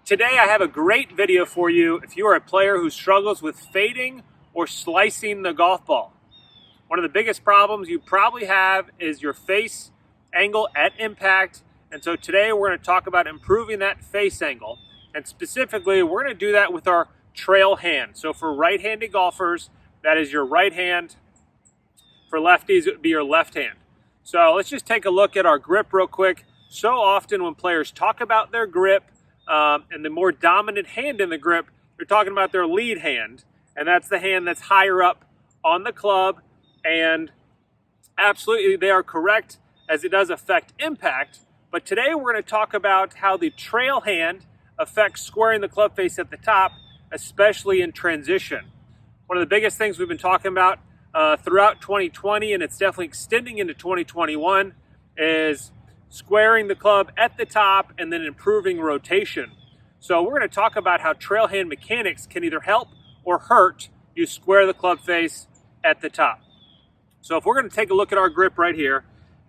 Today I have a great video for you if you are a player who struggles with fading or slicing the golf ball. One of the biggest problems you probably have is your face angle at impact, and so today we're going to talk about improving that face angle, and specifically we're going to do that with our trail hand. So for right-handed golfers, that is your right hand. For lefties, it would be your left hand. So let's just take a look at our grip real quick. So often when players talk about their grip and the more dominant hand in the grip, they're talking about their lead hand, and that's the hand that's higher up on the club. And absolutely they are correct, as it does affect impact. But today we're going to talk about how the trail hand affects squaring the club face at the top, especially in transition. One of the biggest things we've been talking about throughout 2020, and it's definitely extending into 2021, is squaring the club at the top and then improving rotation. So we're going to talk about how trail hand mechanics can either help or hurt you square the club face at the top. So if we're going to take a look at our grip right here,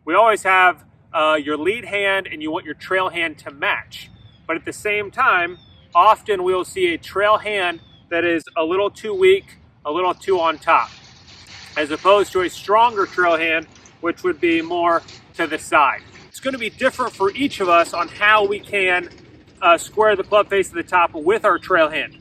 we always have your lead hand and you want your trail hand to match. But at the same time, often we'll see a trail hand that is a little too weak, a little too on top, as opposed to a stronger trail hand, which would be more to the side. It's going to be different for each of us on how we can square the club face at the top with our trail hand.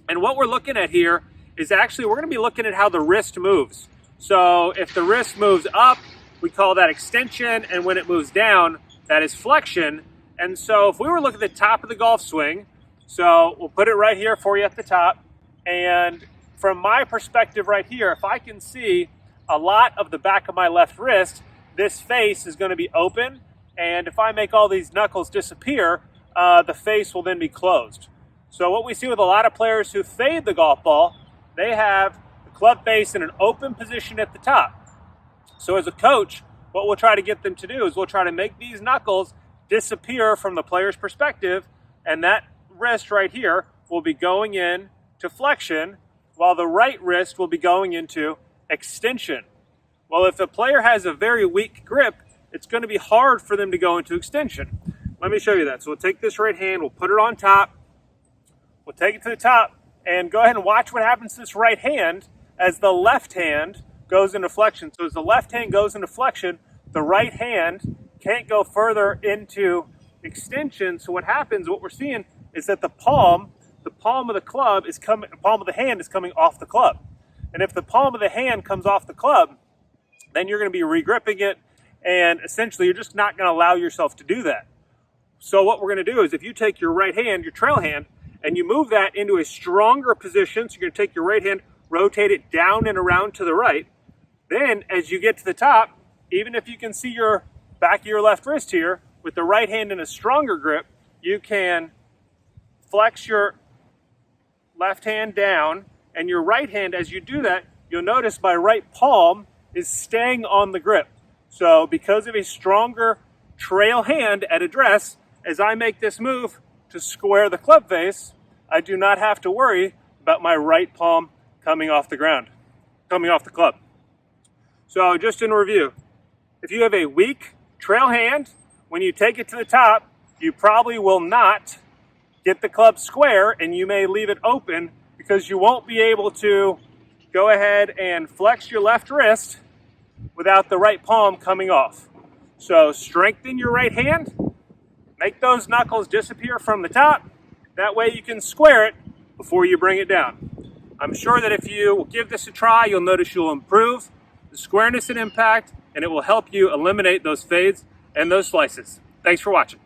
And what we're looking at here is actually we're going to be looking at how the wrist moves. So if the wrist moves up, we call that extension, and when it moves down, that is flexion. And so if we were looking at the top of the golf swing, so we'll put it right here for you at the top, and from my perspective right here, if I can see a lot of the back of my left wrist, this face is going to be open, and if I make all these knuckles disappear, the face will then be closed. So what we see with a lot of players who fade the golf ball, they have the club face in an open position at the top. So as a coach, what we'll try to get them to do is we'll try to make these knuckles disappear from the player's perspective, and that wrist right here will be going in to flexion, while the right wrist will be going into extension. Well, if the player has a very weak grip, it's going to be hard for them to go into extension. Let me show you that. So we'll take this right hand, we'll put it on top, we'll take it to the top, and go ahead and watch what happens to this right hand as the left hand goes into flexion. So as the left hand goes into flexion, the right hand can't go further into extension. So what happens, what we're seeing is that the palm of the club is coming, the palm of the hand is coming off the club. And if the palm of the hand comes off the club, then you're going to be re-gripping it, and essentially you're just not going to allow yourself to do that. So what we're going to do is if you take your right hand, your trail hand, and you move that into a stronger position, so you're going to take your right hand, rotate it down and around to the right, then as you get to the top, even if you can see your back of your left wrist here, with the right hand in a stronger grip, you can flex your left hand down, and your right hand, as you do that, you'll notice my right palm is staying on the grip. So because of a stronger trail hand at address, as I make this move to square the club face, I do not have to worry about my right palm coming off the ground, coming off the club. So just in review, if you have a weak trail hand, when you take it to the top, you probably will not get the club square, and you may leave it open because you won't be able to go ahead and flex your left wrist without the right palm coming off. So strengthen your right hand, make those knuckles disappear from the top. That way you can square it before you bring it down. I'm sure that if you give this a try, you'll notice you'll improve the squareness and impact, and it will help you eliminate those fades and those slices. Thanks for watching.